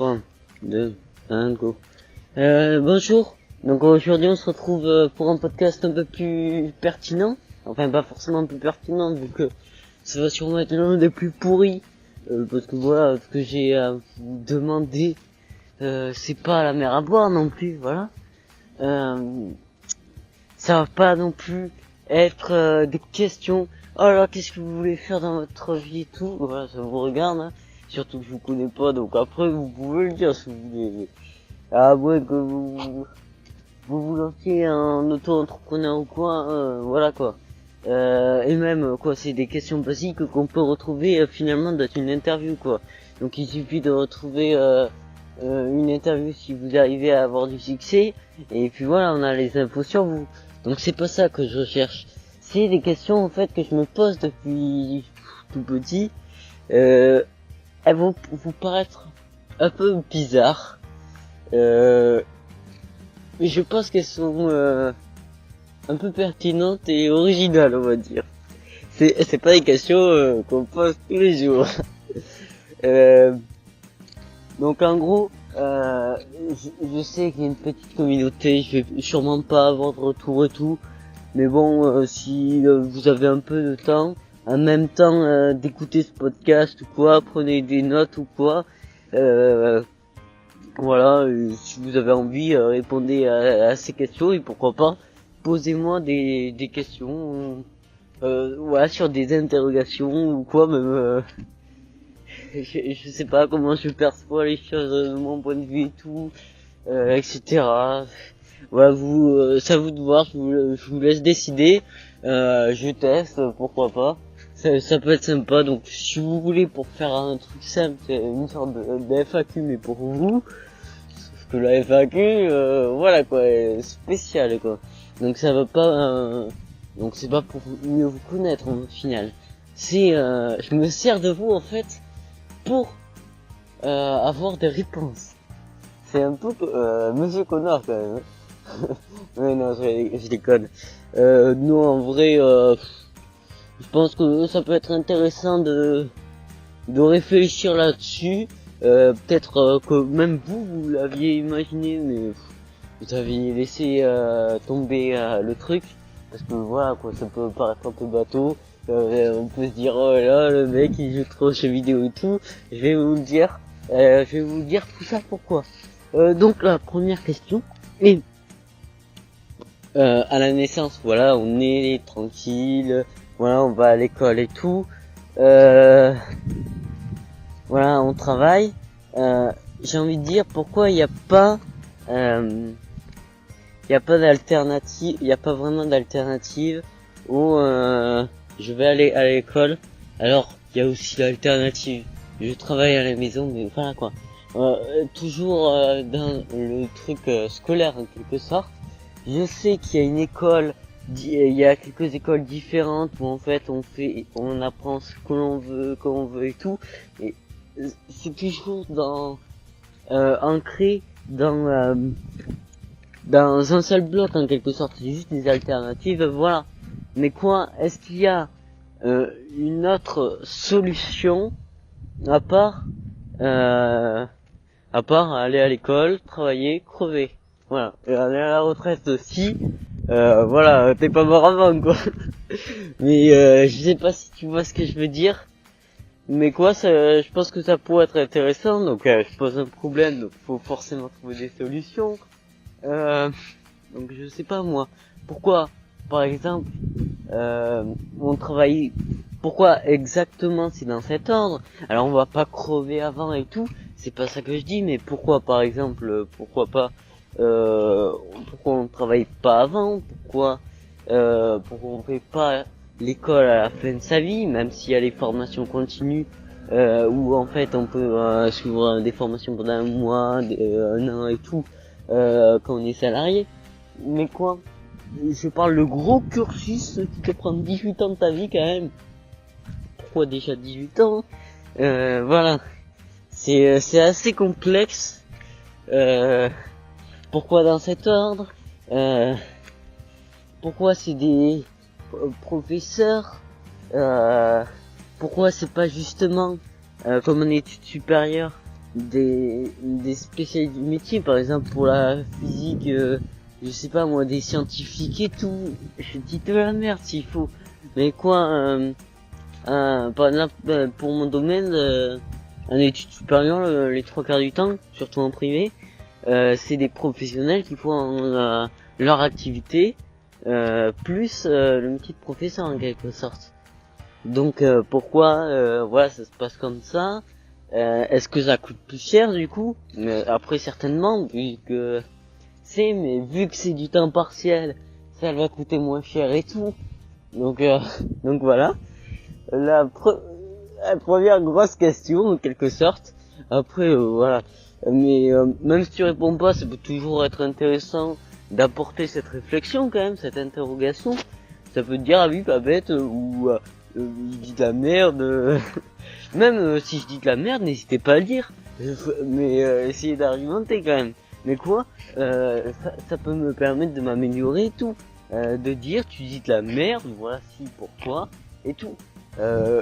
3, 2, 1, go. Bonjour. Donc aujourd'hui on se retrouve pour un podcast un peu plus pertinent. Enfin pas forcément plus pertinent vu que ça va sûrement être l'un des plus pourris. Parce que voilà, ce que j'ai à vous demander, c'est pas la mer à boire non plus, voilà. Ça va pas non plus être des questions. Oh là, qu'est-ce que vous voulez faire dans votre vie et tout. Voilà, ça vous regarde, hein. Surtout que je vous connais pas, donc après vous pouvez le dire si vous voulez. À moins que vous lanciez en auto-entrepreneur ou quoi, voilà quoi. Et même quoi, c'est des questions basiques qu'on peut retrouver finalement dans une interview quoi. Donc il suffit de retrouver une interview si vous arrivez à avoir du succès, et puis voilà, on a les infos sur vous. Donc c'est pas ça que je recherche. C'est des questions en fait que je me pose depuis tout petit. Elles vont vous paraître un peu bizarres, mais je pense qu'elles sont un peu pertinentes et originales, on va dire. C'est pas des questions qu'on pose tous les jours. Donc en gros, je sais qu'il y a une petite communauté, je vais sûrement pas avoir de retour et tout, mais bon, si vous avez un peu de temps, en même temps d'écouter ce podcast ou quoi, prenez des notes ou quoi, voilà, si vous avez envie, répondez à ces questions, et pourquoi pas, posez-moi des questions, voilà, sur des interrogations ou quoi, même, je sais pas comment je perçois les choses de mon point de vue et tout, etc. Voilà, c'est à vous de voir, je vous laisse décider, je teste, pourquoi pas. Ça peut être sympa, donc si vous voulez, pour faire un truc simple, c'est une sorte de FAQ mais pour vous, sauf que la FAQ, voilà quoi, est spéciale quoi. Donc ça va pas, donc c'est pas pour mieux vous connaître au final. C'est, je me sers de vous en fait pour avoir des réponses. C'est un peu Monsieur Connard quand même. Mais non, je déconne. Non, en vrai, je pense que ça peut être intéressant de réfléchir là-dessus. Peut-être que même vous l'aviez imaginé, mais vous aviez laissé tomber le truc. Parce que voilà quoi, ça peut paraître un peu bateau. On peut se dire oh là le mec il joue trop aux jeux vidéo et tout. Je vais vous le dire. Je vais vous dire tout ça pourquoi. Donc la première question est à la naissance, voilà, on est tranquille, voilà, on va à l'école et tout, voilà, on travaille. J'ai envie de dire pourquoi il n'y a pas d'alternative, il n'y a pas vraiment d'alternative où je vais aller à l'école. Alors il y a aussi l'alternative, je travaille à la maison, mais voilà quoi. Toujours dans le truc scolaire en quelque sorte. Je sais qu'il y a une école, il y a quelques écoles différentes où en fait on apprend ce que l'on veut, quand on veut et tout. Et c'est toujours ancré dans un seul bloc en quelque sorte. C'est juste des alternatives, voilà. Mais quoi, est-ce qu'il y a une autre solution à part aller à l'école, travailler, crever? Voilà, et aller à la retraite aussi, voilà, t'es pas mort avant quoi. Mais je sais pas si tu vois ce que je veux dire. Mais quoi, je pense que ça pourrait être intéressant, donc je pose un problème, donc faut forcément trouver des solutions. Donc je sais pas moi, pourquoi, par exemple, on travaille, pourquoi exactement c'est dans cet ordre. Alors on va pas crever avant et tout, c'est pas ça que je dis, mais pourquoi par exemple, pourquoi pas pourquoi on travaille pas avant, pourquoi on fait pas l'école à la fin de sa vie, même s'il y a les formations continues où en fait on peut suivre des formations pendant un mois, un an et tout quand on est salarié. Mais quoi, je parle le gros cursus qui te prend 18 ans de ta vie quand même. Pourquoi déjà 18 ans? Voilà, c'est assez complexe. Pourquoi dans cet ordre? Pourquoi c'est des professeurs? Pourquoi c'est pas justement comme en études supérieures des spécialistes du métier, par exemple pour la physique, je sais pas moi, des scientifiques et tout, je dis de la merde s'il faut. Mais quoi, par exemple, pour mon domaine, en études supérieures, les 3 quarts du temps, surtout en privé, c'est des professionnels qui font leur activité, plus le métier de professeur en quelque sorte. Donc pourquoi voilà, ça se passe comme ça. Est-ce que ça coûte plus cher du coup? Après certainement, vu que c'est du temps partiel, ça va coûter moins cher et tout. Donc donc voilà. La, la première grosse question en quelque sorte. Après voilà. Mais même si tu réponds pas, ça peut toujours être intéressant d'apporter cette réflexion quand même, cette interrogation. Ça peut te dire ah oui pas bête ou je dis de la merde. Même si je dis de la merde, n'hésitez pas à le dire. Mais essayez d'argumenter quand même. Mais quoi, ça peut me permettre de m'améliorer et tout. De dire tu dis de la merde, voici pourquoi et tout.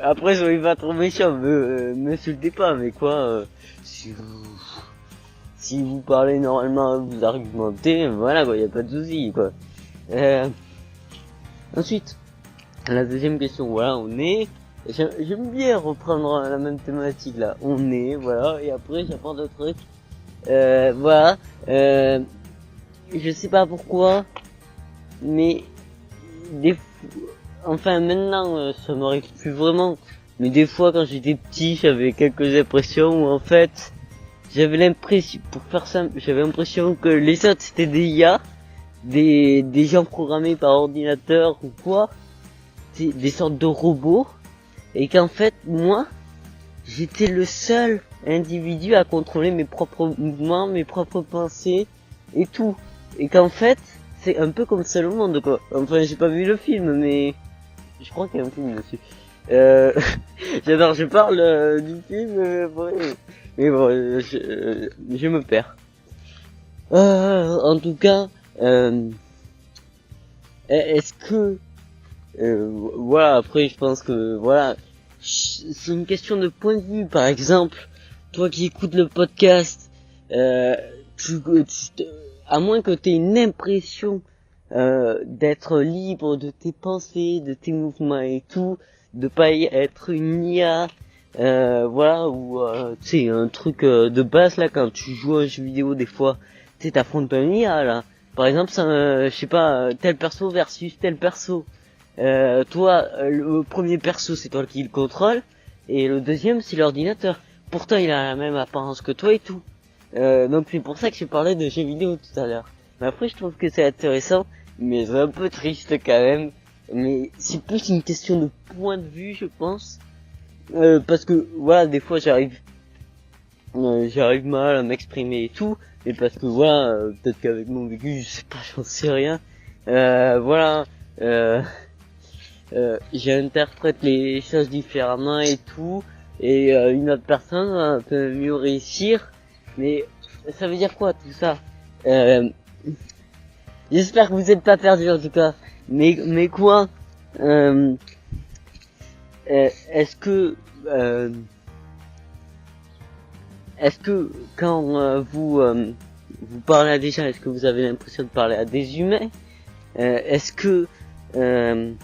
Après soyez pas trop méchant, m'insultez pas, mais quoi, si vous parlez normalement, vous argumentez, voilà quoi, y a pas de souci quoi. Ensuite, la deuxième question, voilà, on est, j'aime bien reprendre la même thématique là, on est, voilà, et après j'apprends d'autres trucs. Voilà, je sais pas pourquoi, mais enfin maintenant ça m'arrive plus vraiment, mais des fois quand j'étais petit j'avais quelques impressions où en fait j'avais l'impression, pour faire simple, j'avais l'impression que les autres c'était des IA, des gens programmés par ordinateur ou quoi, des sortes de robots, et qu'en fait moi j'étais le seul individu à contrôler mes propres mouvements, mes propres pensées et tout, et qu'en fait c'est un peu comme ça le monde quoi. Enfin j'ai pas vu le film mais je crois qu'il y a un film dessus. J'adore, je parle du film, mais bon, je me perds. En tout cas, est-ce que, voilà, après je pense que, voilà, c'est une question de point de vue. Par exemple, toi qui écoutes le podcast, à moins que tu aies une impression d'être libre de tes pensées, de tes mouvements et tout, de pas être une IA, voilà, ou tu sais, un truc de base là, quand tu joues à un jeu vidéo des fois, tu sais, t'affrontes un IA là, par exemple, ça, je sais pas, tel perso versus tel perso, toi, le premier perso c'est toi qui le contrôle, et le deuxième c'est l'ordinateur, pourtant il a la même apparence que toi et tout, donc c'est pour ça que je parlais de jeux vidéo tout à l'heure. Mais après je trouve que c'est intéressant, mais c'est un peu triste quand même. Mais c'est plus une question de point de vue, je pense. Parce que voilà, des fois j'arrive mal à m'exprimer et tout, mais parce que voilà, peut-être qu'avec mon vécu, je sais pas, j'en sais rien. Voilà, j'interprète les choses différemment et tout, et une autre personne peut mieux réussir. Mais ça veut dire quoi tout ça? J'espère que vous êtes pas perdus en tout cas. Mais quoi, est-ce que quand vous parlez à des gens, est-ce que vous avez l'impression de parler à des humains? Est-ce que quand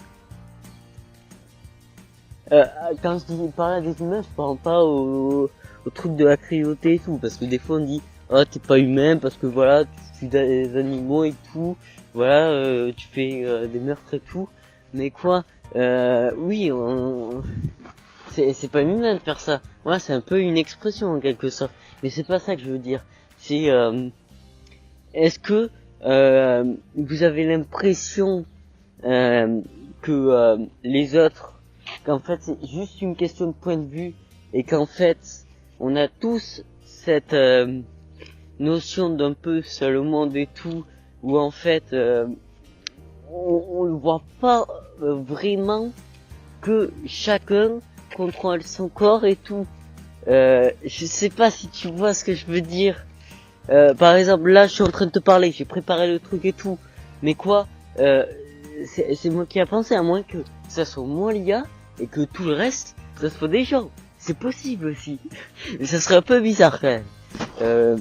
je dis parler à des humains, je parle pas au truc de la cruauté et tout, parce que des fois on dit oh t'es pas humain parce que voilà tu tues des animaux et tout, voilà tu fais des meurtres et tout, mais quoi, oui c'est pas humain de faire ça, voilà c'est un peu une expression en quelque sorte, mais c'est pas ça que je veux dire, c'est est-ce que vous avez l'impression que les autres, qu'en fait c'est juste une question de point de vue, et qu'en fait on a tous cette notion d'un peu seul au monde et tout, où en fait on ne voit pas vraiment que chacun contrôle son corps et tout. Je sais pas si tu vois ce que je veux dire. Par exemple là je suis en train de te parler, j'ai préparé le truc et tout, mais quoi, c'est moi qui a pensé, à moins que ça soit moi l'IA et que tout le reste ça soit des gens. c'est possible aussi. Ça serait un peu bizarre quand même.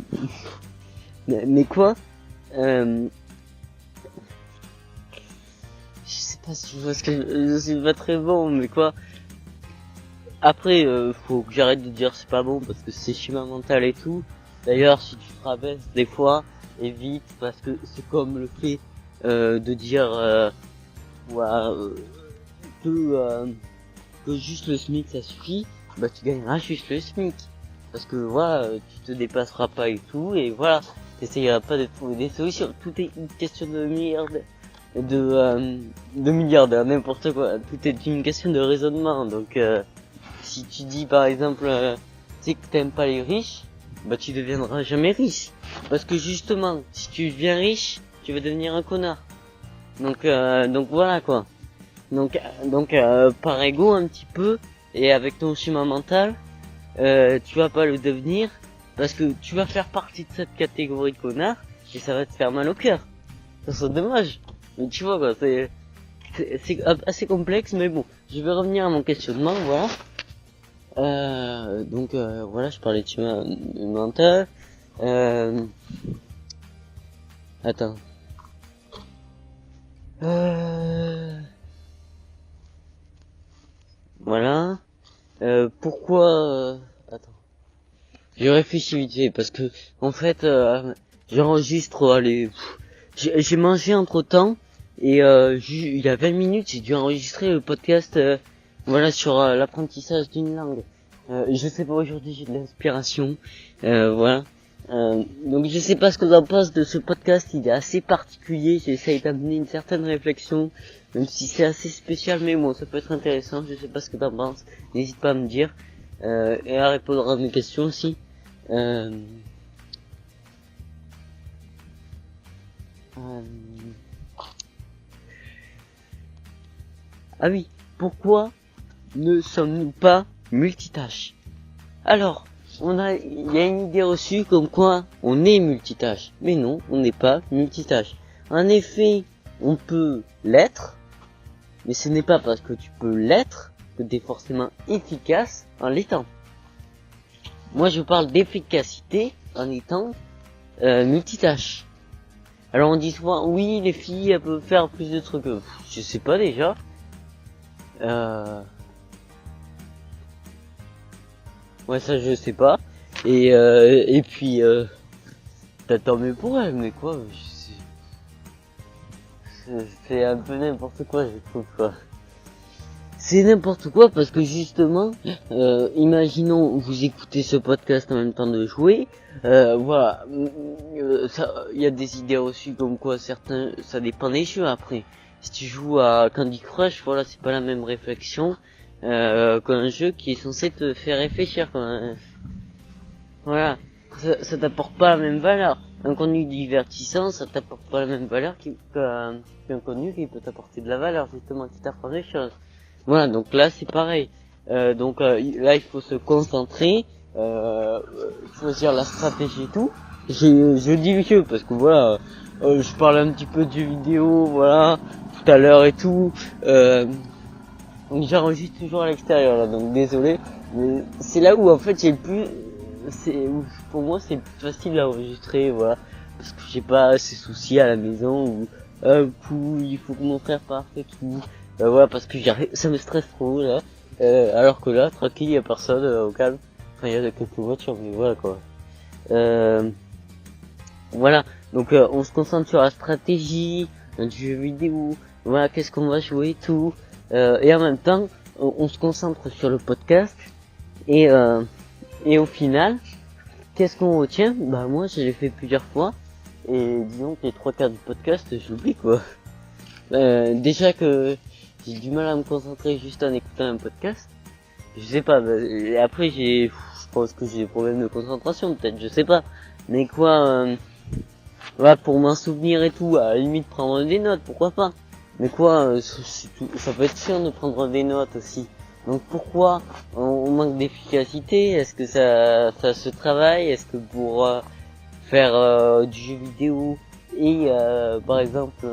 Mais quoi je sais pas si je vois ce que je suis pas très bon, mais quoi. Après, faut que j'arrête de dire c'est pas bon parce que c'est schéma mental et tout. D'ailleurs, si tu te rabaisses des fois, évite parce que c'est comme le fait de dire voilà, que juste le SMIC ça suffit. Bah tu gagneras juste le SMIC parce que voilà, tu te dépasseras pas et tout, et voilà, t'essayeras pas de trouver des solutions. Tout est une question de milliardaires, n'importe quoi. Tout est une question de raisonnement. Donc si tu dis par exemple tu sais que t'aimes pas les riches, bah tu deviendras jamais riche. Parce que justement, si tu deviens riche, tu vas devenir un connard. Donc voilà quoi. Donc par ego un petit peu, et avec ton schéma mental, tu vas pas le devenir, parce que tu vas faire partie de cette catégorie de connard, et ça va te faire mal au cœur. Ça serait dommage. Mais tu vois quoi, c'est assez complexe, mais bon. Je vais revenir à mon questionnement, voilà. Voilà, je parlais de schéma mental. Attends. Voilà. Pourquoi attends. Je réfléchis vite fait parce que en fait j'enregistre j'ai mangé entre temps et il y a 20 minutes j'ai dû enregistrer le podcast voilà sur l'apprentissage d'une langue. Je sais pas, aujourd'hui j'ai de l'inspiration, voilà. Donc je sais pas ce que t'en penses de ce podcast, il est assez particulier, j'essaye d'amener une certaine réflexion, même si c'est assez spécial, mais bon, ça peut être intéressant, je sais pas ce que t'en penses, n'hésite pas à me dire, et à répondre à mes questions aussi. Ah oui, pourquoi ne sommes-nous pas multitâches? Alors, il y a une idée reçue comme quoi on est multitâche. Mais non, on n'est pas multitâche. En effet, on peut l'être, mais ce n'est pas parce que tu peux l'être que tu es forcément efficace en l'étant. Moi, je parle d'efficacité en étant multitâche. Alors on dit souvent, oui, les filles, elles peuvent faire plus de trucs. Je sais pas déjà. Ouais, ça je sais pas. Et puis tant mieux pour elle, mais quoi, c'est un peu n'importe quoi, je trouve, quoi. C'est n'importe quoi parce que justement, imaginons vous écoutez ce podcast en même temps de jouer, voilà, il y a des idées reçues comme quoi certains, ça dépend des jeux après. Si tu joues à Candy Crush, voilà, c'est pas la même réflexion qu'un jeu qui est censé te faire réfléchir, quoi. Voilà, ça t'apporte pas la même valeur. Un contenu divertissant, ça t'apporte pas la même valeur qu'un contenu qui peut t'apporter de la valeur, justement, qui t'apprend des choses. Voilà, donc là c'est pareil. Là il faut se concentrer, choisir la stratégie et tout. Je dis vieux parce que voilà, je parle un petit peu du vidéo, voilà, tout à l'heure et tout. Donc j'enregistre toujours à l'extérieur là, donc désolé. Mais c'est là où en fait pour moi c'est plus facile à enregistrer, voilà, parce que j'ai pas ces soucis à la maison où il faut que mon frère parte et tout. Voilà, parce que ça me stresse trop là. Alors que là, tranquille, y a personne, au calme. Enfin, il y a quelques voitures, mais voilà quoi. Voilà, donc on se concentre sur la stratégie du jeu vidéo. Voilà, qu'est-ce qu'on va jouer et tout. Et en même temps, on se concentre sur le podcast. Et au final, qu'est-ce qu'on retient? Bah moi, je l'ai fait plusieurs fois. Et disons que les 3/4 du podcast, j'oublie quoi. Déjà que j'ai du mal à me concentrer juste en écoutant un podcast. Je sais pas, après je pense que j'ai des problèmes de concentration, peut-être, je sais pas. Mais quoi, voilà, pour m'en souvenir et tout, à la limite prendre des notes, pourquoi pas. Mais quoi, ça peut être chiant de prendre des notes aussi. Donc pourquoi on manque d'efficacité? Est-ce que ça se travaille? Est-ce que pour faire du jeu vidéo et par exemple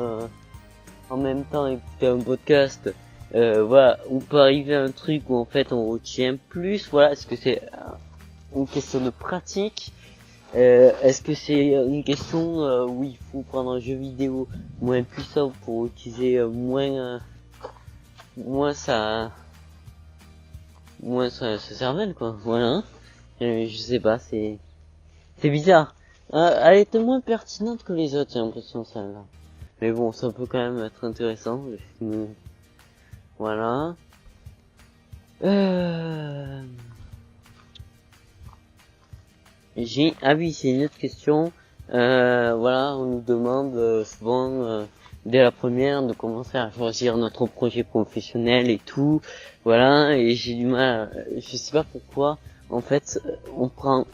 en même temps écouter un podcast, voilà, on peut arriver à un truc où en fait on retient plus, voilà, est-ce que c'est une question de pratique, est-ce que c'est une question où il faut prendre un jeu vidéo moins puissant pour utiliser moins sa cervelle, quoi, voilà. Je sais pas, c'est bizarre. Elle était moins pertinente que les autres, j'ai l'impression, celle-là. Mais bon, ça peut quand même être intéressant. Voilà. Ah oui, c'est une autre question. Voilà, on nous demande souvent dès la première de commencer à choisir notre projet professionnel et tout. Voilà, et j'ai du mal. Je sais pas pourquoi. En fait, on prend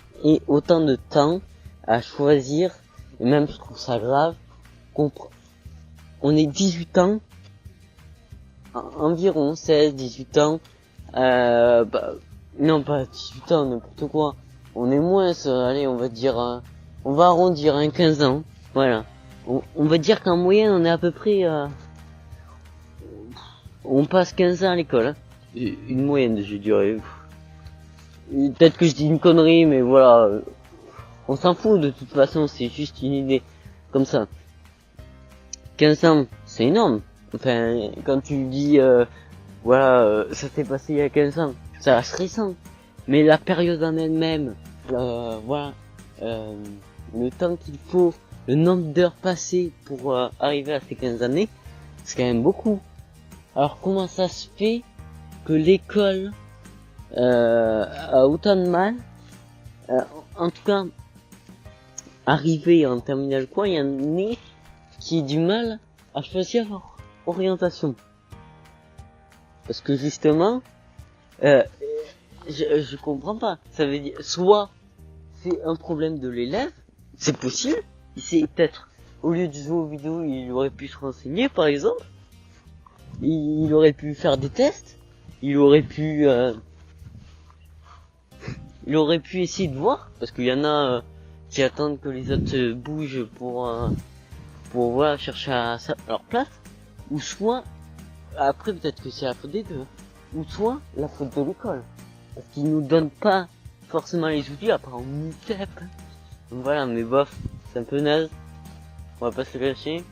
autant de temps à choisir, et même je trouve ça grave, on est 18 ans, environ 16, 18 ans, non pas 18 ans, n'importe quoi, on est moins, allez, on va dire, on va arrondir, 15 ans, voilà, on va dire qu'en moyenne on est à peu près, on passe 15 ans à l'école, hein. Une moyenne, je dirais. Peut-être que je dis une connerie, mais voilà, on s'en fout de toute façon, c'est juste une idée comme ça. 15 ans, c'est énorme. Enfin, quand tu dis, voilà, ça s'est passé il y a 15 ans, ça reste récent. Mais la période en elle-même, voilà, le temps qu'il faut, le nombre d'heures passées pour arriver à ces 15 années, c'est quand même beaucoup. Alors comment ça se fait que l'école a autant de mal, en tout cas, arriver en terminale quoi, il y en a qui a du mal à choisir leur orientation. Parce que justement, je comprends pas. Ça veut dire, soit c'est un problème de l'élève, c'est possible, c'est peut-être, au lieu de jouer aux vidéos, il aurait pu se renseigner par exemple, il aurait pu faire des tests, il aurait pu essayer de voir, parce qu'il y en a qui attendent que les autres bougent pour voilà, chercher à leur place, ou soit, après peut-être que c'est la faute des deux, ou soit la faute de l'école, parce qu'ils nous donnent pas forcément les outils, à part en UTEP. Donc voilà, mais bof, c'est un peu naze, on va pas se le cacher.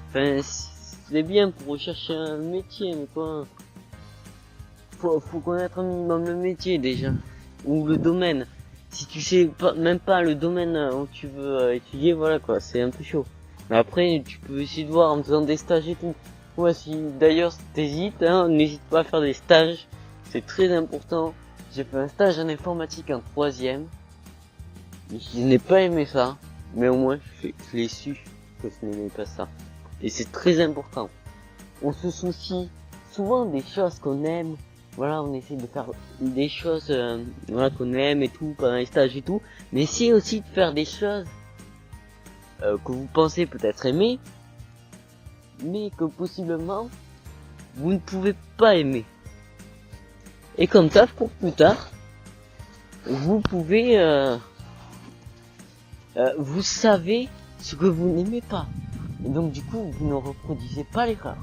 Enfin, c'est bien pour rechercher un métier, mais quoi, faut connaître un minimum le métier déjà, ou le domaine. Si tu sais pas, même pas le domaine où tu veux étudier, voilà quoi, c'est un peu chaud. Mais après, tu peux essayer de voir en faisant des stages et tout. Ouais, si d'ailleurs t'hésites, hein, n'hésite pas à faire des stages, c'est très important. J'ai fait un stage en informatique en 3ème, mais je n'ai pas aimé ça, mais au moins je l'ai su que je n'aimais pas ça. Et c'est très important. On se soucie souvent des choses qu'on aime. Voilà, on essaie de faire des choses voilà, qu'on aime et tout pendant les stages et tout, mais essayez aussi de faire des choses que vous pensez peut-être aimer, mais que possiblement vous ne pouvez pas aimer. Et comme ça, pour plus tard, vous pouvez vous savez ce que vous n'aimez pas, et donc du coup vous ne reproduisez pas l'erreur.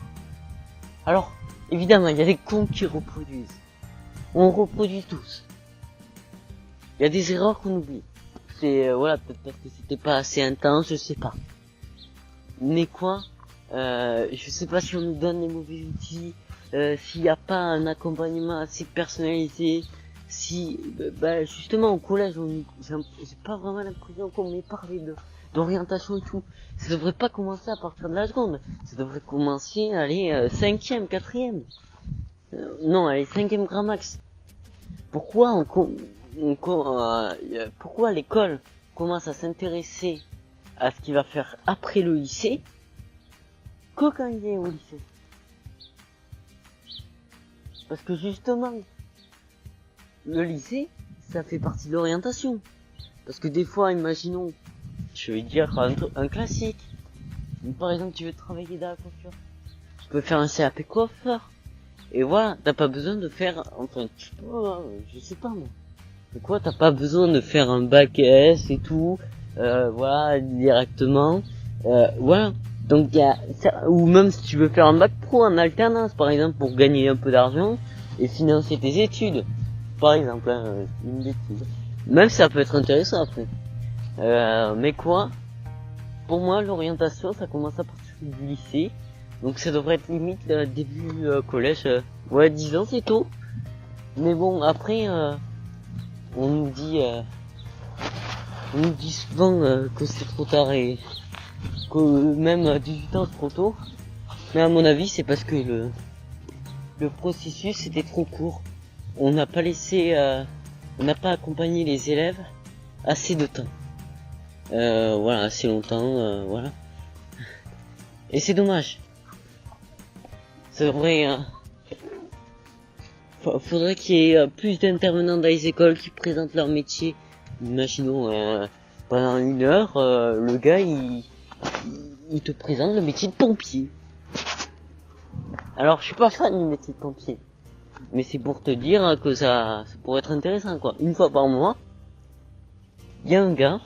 Alors évidemment, il y a des cons qui reproduisent. On reproduit tous. Il y a des erreurs qu'on oublie. C'est voilà, peut-être parce que c'était pas assez intense, je sais pas. Mais quoi, je sais pas si on nous donne les mauvais outils, s'il n'y a pas un accompagnement assez personnalisé, si justement au collège, j'ai pas vraiment l'impression qu'on m'ait parlé d'orientation et tout. Ça devrait pas commencer à partir de la seconde. Ça devrait commencer, allez, 5ème, 4ème. Non, allez, 5ème grand max. Pourquoi pourquoi l'école commence à s'intéresser à ce qu'il va faire après le lycée que quand il est au lycée? Parce que justement, le lycée, ça fait partie de l'orientation. Parce que des fois, imaginons, je vais dire un classique. Par exemple, tu veux travailler dans la coiffure, tu peux faire un CAP coiffeur. Et voilà, t'as pas besoin de faire, enfin, je sais pas moi. Mais quoi, t'as pas besoin de faire un bac S et tout, voilà, directement. Voilà. Donc il y a ça, ou même si tu veux faire un bac pro en alternance par exemple pour gagner un peu d'argent et financer tes études, par exemple, hein, une bêtise. Même ça peut être intéressant après. Mais quoi, pour moi l'orientation ça commence à partir du lycée, donc ça devrait être limite début collège. Ouais, 10 ans c'est tôt. Mais bon après on nous dit souvent que c'est trop tard et que même à 18 ans c'est trop tôt. Mais à mon avis c'est parce que le processus était trop court. On n'a pas laissé, on n'a pas accompagné les élèves assez de temps. Voilà, assez longtemps, voilà. Et c'est dommage. C'est vrai, faudrait qu'il y ait plus d'intervenants dans les écoles qui présentent leur métier. Imaginons, pendant 1 heure, le gars il te présente le métier de pompier. Alors je suis pas fan du métier de pompier, mais c'est pour te dire que ça pourrait être intéressant quoi. Une fois par mois, il y a un gars,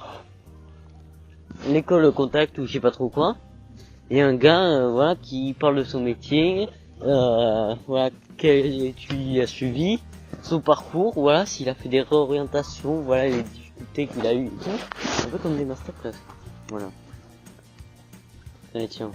l'école contact ou je sais pas trop quoi, et un gars voilà qui parle de son métier, voilà quelle étude il a suivi, son parcours, voilà s'il a fait des réorientations, voilà les difficultés qu'il a eues et tout, un peu comme des masterclass. Voilà. Allez tiens.